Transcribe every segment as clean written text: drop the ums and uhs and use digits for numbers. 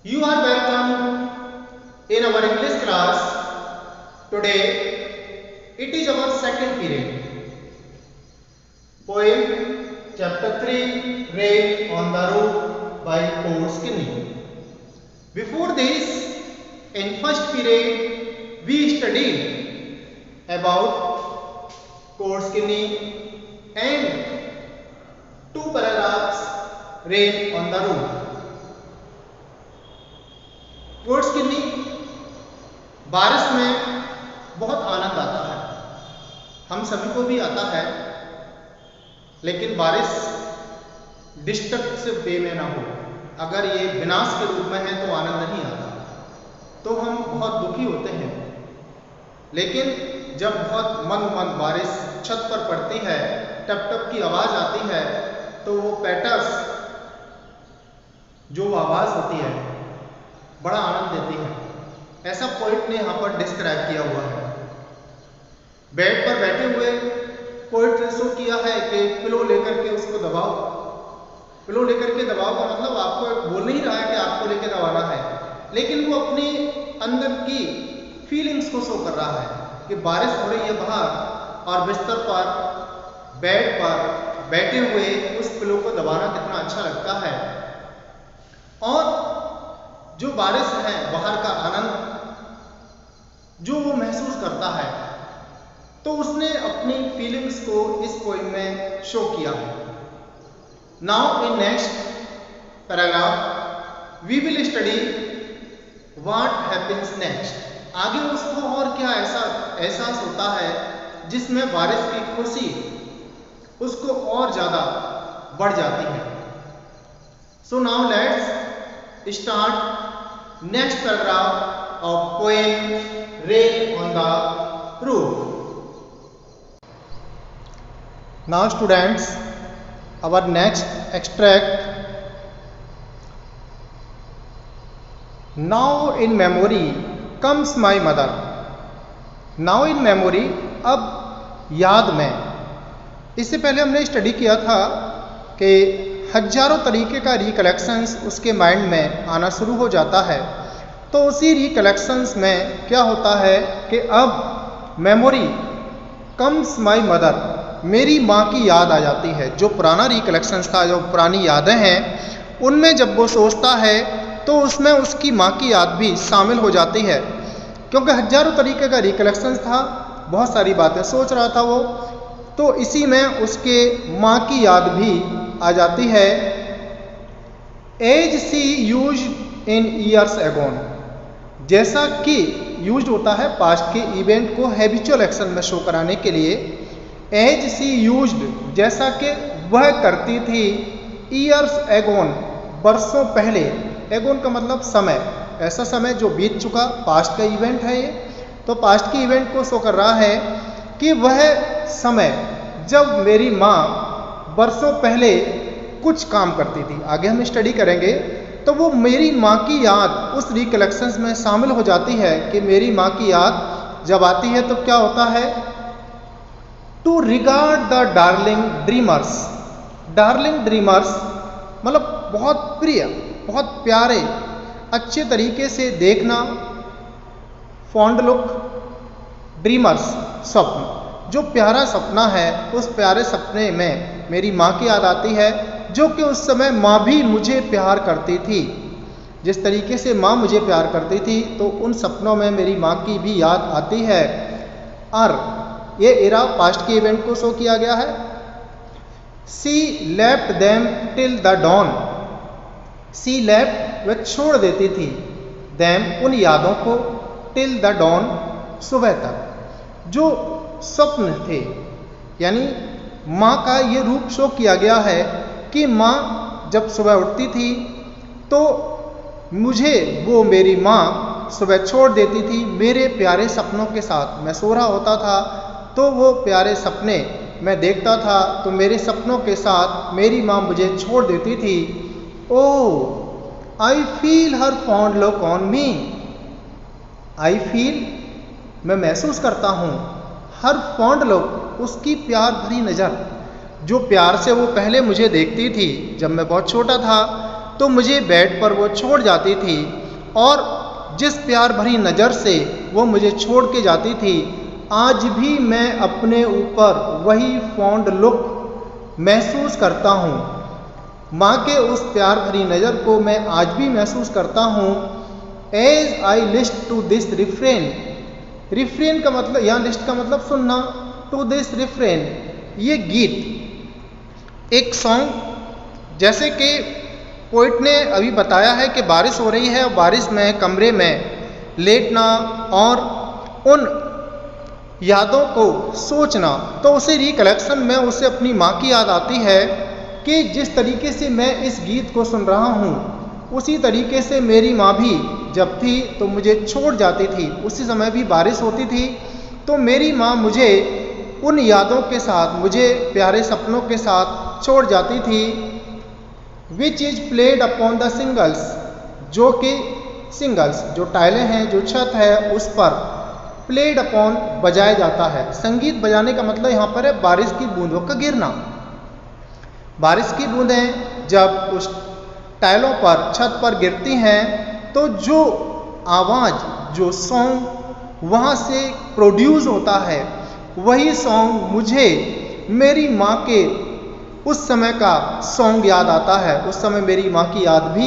You are welcome in our English class. Today it is our second period. Poem chapter 3, Rain on the Roof by Paul Skinny. Before this, in first period we studied about Paul Skinny and two paragraphs Rain on the Roof. Course किन्नी बारिश में बहुत आनंद आता है, हम सभी को भी आता है, लेकिन बारिश डिस्ट्रक्टिव वे में ना हो। अगर ये विनाश के रूप में है तो आनंद नहीं आता, तो हम बहुत दुखी होते हैं। लेकिन जब बहुत मंद बारिश छत पर पड़ती है, टप टप की आवाज आती है, तो वो पैटर्स जो आवाज होती है बड़ा आनंद देती है। ऐसा पोइट ने यहाँ पर डिस्क्राइब किया हुआ है। बेड पर बैठे हुए पोइट ने शो किया है कि पिलो लेकर के उसको दबाओ। पिलो लेकर के दबाओ का मतलब आपको बोल नहीं रहा है कि आपको लेकर दबाना है, लेकिन वो अपनी अंदर की फीलिंग्स को शो कर रहा है कि बारिश हो रही है बाहर और बिस्तर पर बेड पर बैठे हुए उस पिलो को दबाना कितना अच्छा लगता है। और जो बारिश है, बाहर का आनंद जो वो महसूस करता है, तो उसने अपनी फीलिंग्स को इस पोएम में शो किया है। Now in next paragraph we will study what happens next. आगे उसको और क्या ऐसा एहसास होता है जिसमें बारिश की खुशी उसको और ज्यादा बढ़ जाती है। So now let's start next paragraph of poem Rain on the Roof. Now students, our next extract. Now in memory comes my mother. Now in memory, अब याद में। इससे पहले हमने स्टडी किया था कि हजारों तरीके का रिकलेक्शंस उसके माइंड में आना शुरू हो जाता है। तो उसी रिकलेक्शंस में क्या होता है कि अब मेमोरी कम्स माय मदर, मेरी माँ की याद आ जाती है। जो पुराना रिकलेक्शंस था, जो पुरानी यादें हैं, उनमें जब वो सोचता है तो उसमें उसकी माँ की याद भी शामिल हो जाती है, क्योंकि हजारों तरीके का रिकलेक्शंस था, बहुत सारी बातें सोच रहा था वो, तो इसी में उसके माँ की याद भी आ जाती है। As she use in years agone, जैसा कि यूज होता है पास्ट के इवेंट को हैबिचुअल एक्शन में शो कराने के लिए। एज सी यूज्ड, जैसा कि वह करती थी, ईयर्स एगोन, बरसों पहले। एगोन का मतलब समय, ऐसा समय जो बीत चुका, पास्ट का इवेंट है ये, तो पास्ट के इवेंट को शो कर रहा है कि वह समय जब मेरी माँ बरसों पहले कुछ काम करती थी। आगे हम स्टडी करेंगे, तो वो मेरी माँ की याद उस रिकलेक्शंस में शामिल हो जाती है कि मेरी माँ की याद जब आती है तो क्या होता है। To regard the darling dreamers. Darling dreamers मतलब बहुत प्रिय, बहुत प्यारे, अच्छे तरीके से देखना। फॉन्ड लुक, ड्रीमर्स स्वप्न, जो प्यारा सपना है, उस प्यारे सपने में मेरी माँ की याद आती है, जो कि उस समय माँ भी मुझे प्यार करती थी। जिस तरीके से माँ मुझे प्यार करती थी, तो उन सपनों में मेरी माँ की भी याद आती है। और ये एरा पास्ट के इवेंट को शो किया गया है। She left them till the dawn. She left, वह छोड़ देती थी, देम, उन यादों को, टिल द डॉन, सुबह तक। जो स्वप्न थे, यानी माँ का ये रूप शो किया गया है कि माँ जब सुबह उठती थी तो मुझे वो मेरी माँ सुबह छोड़ देती थी मेरे प्यारे सपनों के साथ। मैं सो रहा होता था तो वो प्यारे सपने मैं देखता था, तो मेरे सपनों के साथ मेरी माँ मुझे छोड़ देती थी। Oh I feel her fond look on me. I feel, मैं महसूस करता हूँ, हर फॉन्ड लुक, उसकी प्यार भरी नज़र, जो प्यार से वो पहले मुझे देखती थी जब मैं बहुत छोटा था, तो मुझे बेड पर वो छोड़ जाती थी और जिस प्यार भरी नज़र से वो मुझे छोड़ के जाती थी, आज भी मैं अपने ऊपर वही फॉन्ड लुक महसूस करता हूँ। माँ के उस प्यार भरी नज़र को मैं आज भी महसूस करता हूँ। As I list to this refrain, refrain का मतलब यहाँ लिस्ट का मतलब सुनना, टू दिस रिफ्रेन ये गीत एक सॉन्ग, जैसे कि पोइट ने अभी बताया है कि बारिश हो रही है और बारिश में कमरे में लेटना और उन यादों को सोचना, तो उसे रिकलेक्शन में उसे अपनी माँ की याद आती है कि जिस तरीके से मैं इस गीत को सुन रहा हूँ उसी तरीके से मेरी माँ भी जब थी तो मुझे छोड़ जाती थी, उसी समय भी बारिश होती थी तो मेरी माँ मुझे उन यादों के साथ, मुझे प्यारे सपनों के साथ छोड़ जाती थी। Which is played upon the singles, जो कि सिंगल्स जो टाइलें हैं, जो छत है उस पर प्लेड अपॉन बजाया जाता है। संगीत बजाने का मतलब यहाँ पर है बारिश की बूंदों का गिरना। बारिश की बूंदें जब उस टाइलों पर, छत पर गिरती हैं तो जो आवाज़, जो सॉन्ग वहाँ से प्रोड्यूस होता है, वही सॉन्ग मुझे मेरी माँ के उस समय का सॉन्ग याद आता है, उस समय मेरी माँ की याद भी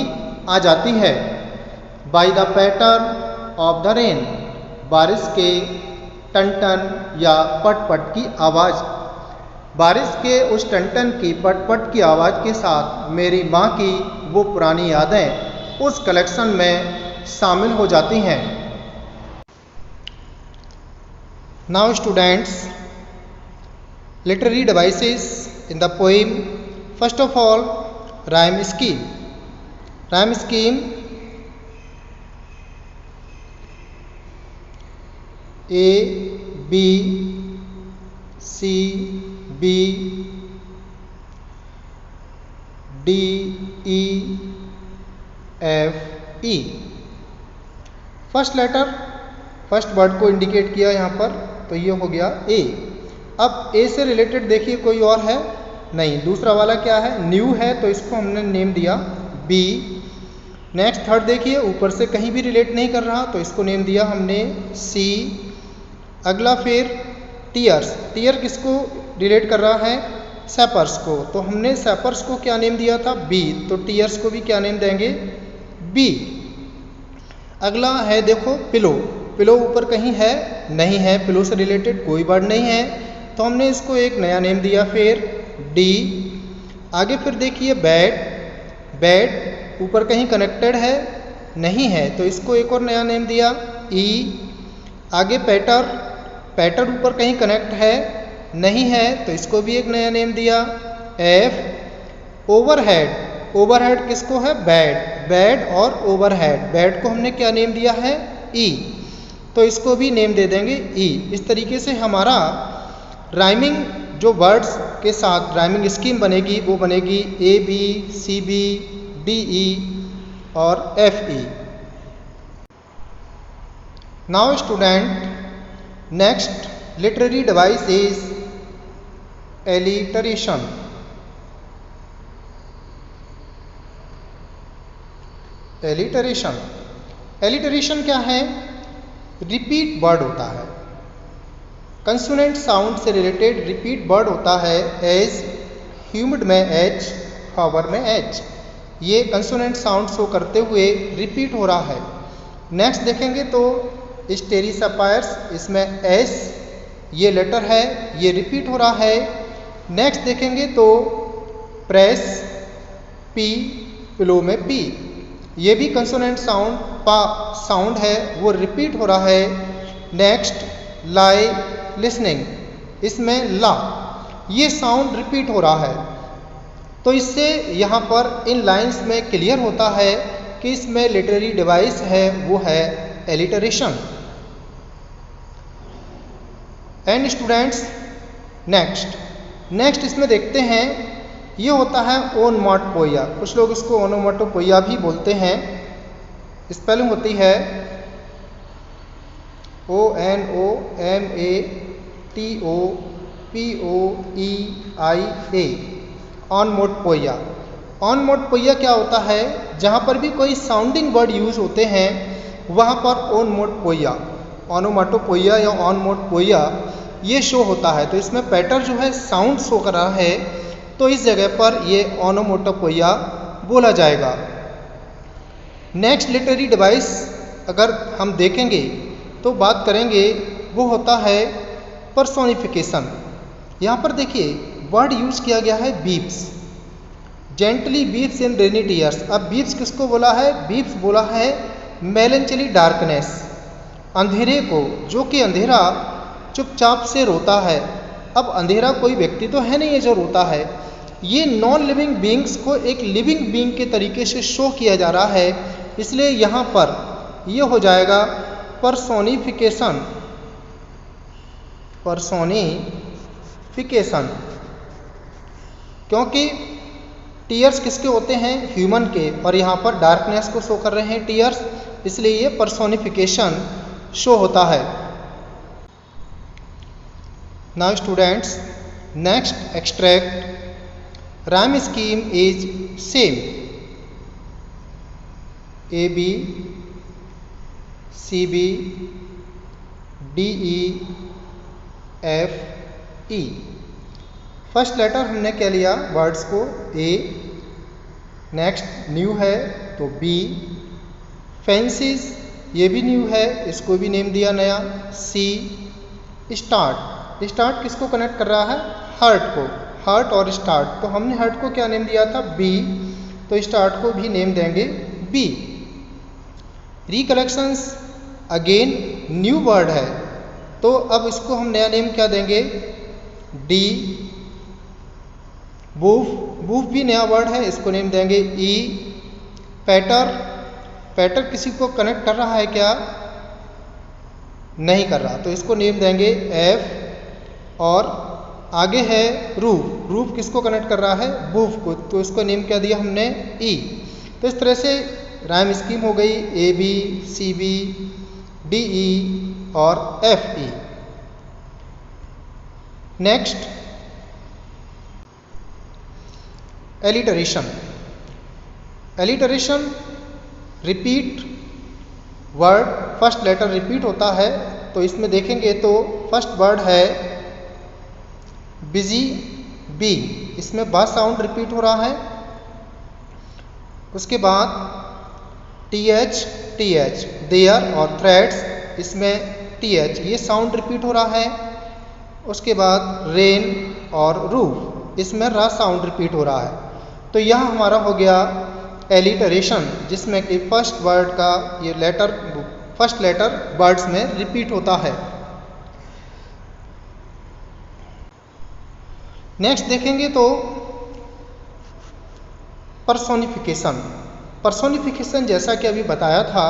आ जाती है। By the pattern of the rain, बारिश के टन-टन या पट-पट की आवाज़, बारिश के उस टन-टन की, पट-पट की आवाज़ के साथ मेरी माँ की वो पुरानी यादें उस कलेक्शन में शामिल हो जाती हैं। Now students, literary devices in the poem. First of all, rhyme scheme. Rhyme scheme: A, B, C, B, D, E, F, E. First letter, first word को इंडिकेट किया यहाँ पर, तो ये हो गया A। अब A से रिलेटेड देखिए कोई और है नहीं, दूसरा वाला क्या है, न्यू है, तो इसको हमने नेम दिया B। नेक्स्ट थर्ड देखिए ऊपर से कहीं भी रिलेट नहीं कर रहा, तो इसको नेम दिया हमने C। अगला फिर टीयर्स, टीयर किसको रिलेट कर रहा है, सैपर्स को, तो हमने सैपर्स को क्या नेम दिया था, B, तो टीयर्स को भी क्या नेम देंगे, B। अगला है देखो पिलो, पिलो ऊपर कहीं है नहीं है, पिलो से रिलेटेड कोई वर्ड नहीं है, तो हमने इसको एक नया नेम दिया फिर D। आगे फिर देखिए बेड, बेड ऊपर कहीं कनेक्टेड है नहीं है, तो इसको एक और नया नेम दिया E। आगे पैटर, पैटर ऊपर कहीं कनेक्ट है नहीं है, तो इसको भी एक नया नेम दिया F। ओवरहेड, ओवरहेड किसको है, बेड, बेड और ओवरहेड, बेड को हमने क्या नेम दिया है E, तो इसको भी नेम दे देंगे E। इस तरीके से हमारा राइमिंग जो वर्ड्स के साथ राइमिंग स्कीम बनेगी वो बनेगी A, B, C, B, D, E और F, E। Now student, next literary device is alliteration. Alliteration, alliteration क्या है, रिपीट वर्ड होता है, कंसोनेंट साउंड से रिलेटेड रिपीट वर्ड होता है। एज, ह्यूमिड में H, हावर में H, ये कंसोनेंट साउंड शो करते हुए रिपीट हो रहा है। नेक्स्ट देखेंगे तो स्टेरिसपायर्स, इसमें S ये लेटर है, ये रिपीट हो रहा है। नेक्स्ट देखेंगे तो प्रेस, P, पिलो में P, ये भी कंसोनेंट साउंड, पा साउंड है, वो रिपीट हो रहा है। नेक्स्ट लाई, लिसनिंग, इसमें ला, ये साउंड रिपीट हो रहा है, तो इससे यहाँ पर इन लाइंस में क्लियर होता है कि इसमें लिटरेरी डिवाइस है वो है एलिटरेशन। एंड स्टूडेंट्स, नेक्स्ट इसमें देखते हैं, ये होता है ओनोमाटोपोइया, कुछ लोग इसको ओनोमाटोपोइया भी बोलते हैं। स्पेलिंग होती है ONOMATOPOEIA, ओनोमाटोपोइया। ऑनमोटोपोइया क्या होता है, जहाँ पर भी कोई साउंडिंग वर्ड यूज होते हैं वहाँ पर ओनमोटोपोइया, ओनोमाटोपोइया या ऑनमोटोपोइया ये शो होता है। तो इसमें पैटर्न जो है साउंड शो कर रहा है, तो इस जगह पर ये ओनोमाटोपोइया बोला जाएगा। नेक्स्ट लिटरेरी डिवाइस अगर हम देखेंगे तो बात करेंगे वो होता है पर्सोनिफिकेशन। यहाँ पर देखिए वर्ड यूज किया गया है बीप्स, जेंटली बीप्स इन रेनी टीयर्स। अब बीप्स किसको बोला है, बीप्स बोला है मेलेंचली डार्कनेस, अंधेरे को, जो कि अंधेरा चुपचाप से रोता है। अब अंधेरा कोई व्यक्ति तो है नहीं है जो रोता है, ये नॉन लिविंग बीइंग्स को एक लिविंग बीइंग के तरीके से शो किया जा रहा है, इसलिए यहाँ पर ये हो जाएगा पर्सोनिफिकेशन, पर्सोनिफिकेशन। क्योंकि टीयर्स किसके होते हैं, ह्यूमन के, और यहाँ पर डार्कनेस को शो कर रहे हैं टीयर्स, इसलिए ये पर्सोनिफिकेशन शो होता है। Now students, next extract rhyme scheme is same, A B C B D E F E. First letter हमने क्या लिया वर्ड्स को, ए, नेक्स्ट न्यू है तो बी, फेंसिस ये भी न्यू है, इसको भी नेम दिया नया, सी, स्टार्ट, स्टार्ट किसको कनेक्ट कर रहा है, हर्ट को, हर्ट और स्टार्ट, तो हमने हर्ट को क्या नेम दिया था, बी, तो स्टार्ट को भी नेम देंगे B. Recollections again new word है, तो अब इसको हम नया नेम क्या देंगे, डी। बूफ, बूफ भी नया वर्ड है, इसको नेम देंगे ई। पैटर, पैटर किसी को कनेक्ट कर रहा है क्या, नहीं कर रहा, तो इसको नेम देंगे एफ। और आगे है रूफ, रूफ किसको कनेक्ट कर रहा है, बूफ को, तो इसको नेम क्या दिया हमने ई। तो इस तरह से राइम स्कीम हो गई A B C B D E और F E. Next alliteration, alliteration repeat word, first letter repeat होता है, तो इसमें देखेंगे तो फर्स्ट वर्ड है बिजी, बी, इसमें बा साउंड रिपीट हो रहा है। उसके बाद टी एच, देयर और थ्रेड्स, इसमें टी एच ये साउंड रिपीट हो रहा है। उसके बाद रेन और रूफ, इसमें रा साउंड रिपीट हो रहा है। तो यह हमारा हो गया एलिटरेशन, जिसमें कि फर्स्ट वर्ड का ये लेटर, फर्स्ट लेटर वर्ड्स में रिपीट होता है। नेक्स्ट देखेंगे तो पर्सोनिफिकेशन, पर्सोनिफिकेशन जैसा कि अभी बताया था,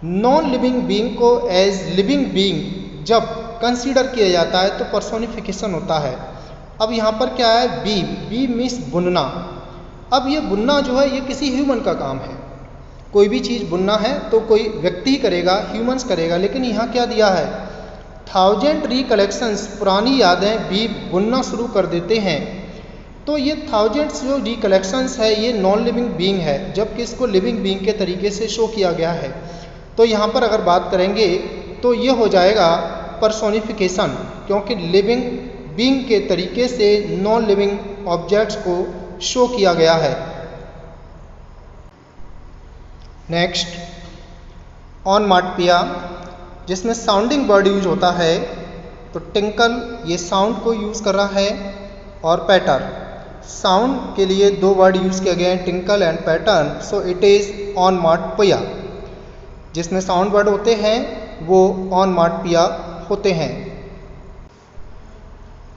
नॉन लिविंग बीइंग को एज लिविंग बीइंग जब कंसीडर किया जाता है तो पर्सोनिफिकेशन होता है। अब यहाँ पर क्या है, बी, बी मीन्स बुनना। अब ये बुनना जो है ये किसी ह्यूमन का काम है, कोई भी चीज़ बुनना है तो कोई व्यक्ति ही करेगा, ह्यूमंस करेगा, लेकिन यहाँ क्या दिया है, 1000 रिकलेक्शंस, पुरानी यादें भी बुनना शुरू कर देते हैं। तो ये 1000 जो रिकलेक्शंस है ये नॉन लिविंग बीइंग है, जबकि इसको लिविंग बीइंग के तरीके से शो किया गया है। तो यहाँ पर अगर बात करेंगे तो ये हो जाएगा पर्सोनिफिकेशन, क्योंकि लिविंग बीइंग के तरीके से नॉन लिविंग ऑब्जेक्ट्स को शो किया गया है। नेक्स्ट ऑनमाटोपोइया, जिसमें साउंडिंग वर्ड यूज होता है, तो टिंकल ये साउंड को यूज कर रहा है, और पैटर, साउंड के लिए दो वर्ड यूज किए गए हैं, tinkle and pattern, so it is onomatopoeia. जिसमें साउंड वर्ड होते हैं वो ऑनमाटोपोइया होते हैं।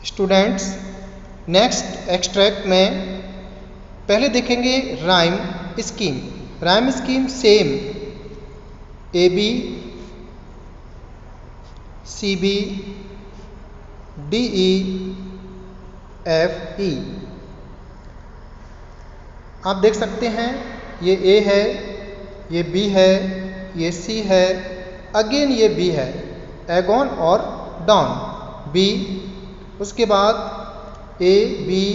स्टूडेंट्स, नेक्स्ट एक्सट्रैक्ट में पहले देखेंगे rhyme scheme. Rhyme scheme same, A B C B D E F E. आप देख सकते हैं ये ए है, ये बी है, ये सी है, अगेन ये बी है, एगोन और डॉन, बी। उसके बाद A B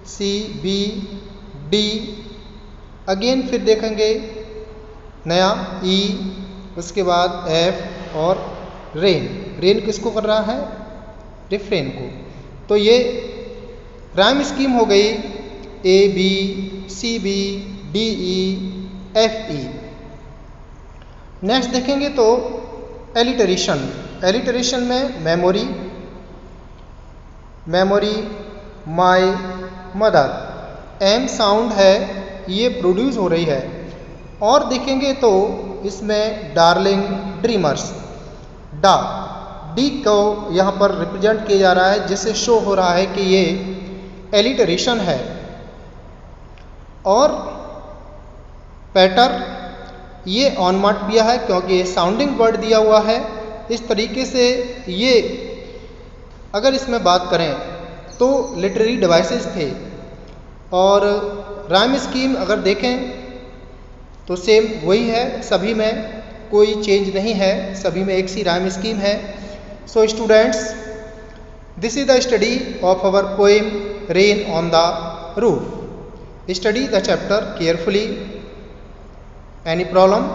C B D, again फिर देखेंगे नया ई, उसके बाद एफ और रेन। रेन किसको कर रहा है? रिफ्रेन को। तो ये राइम स्कीम हो गई A B, C B, D E, F E. Next देखेंगे तो एलिटरेशन। एलिटरेशन में memory, memory, my, mother, M sound है ये प्रोड्यूस हो रही है। और देखेंगे तो इसमें डार्लिंग, ड्रीमर्स, डा, डी को यहाँ पर रिप्रेजेंट किया जा रहा है जिससे शो हो रहा है कि ये एलिटरेशन है। और पैटर ये ऑनमाटपिया है क्योंकि ये साउंडिंग वर्ड दिया हुआ है। इस तरीके से ये अगर इसमें बात करें तो लिटरेरी डिवाइसेस थे। और राइम स्कीम अगर देखें तो सेम वही है, सभी में कोई चेंज नहीं है, सभी में एक सी राइम स्कीम है। So students, this is the study of our poem rain on the roof. Study the chapter carefully. Any problem?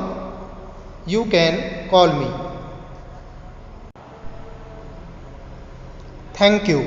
You can call me. Thank you.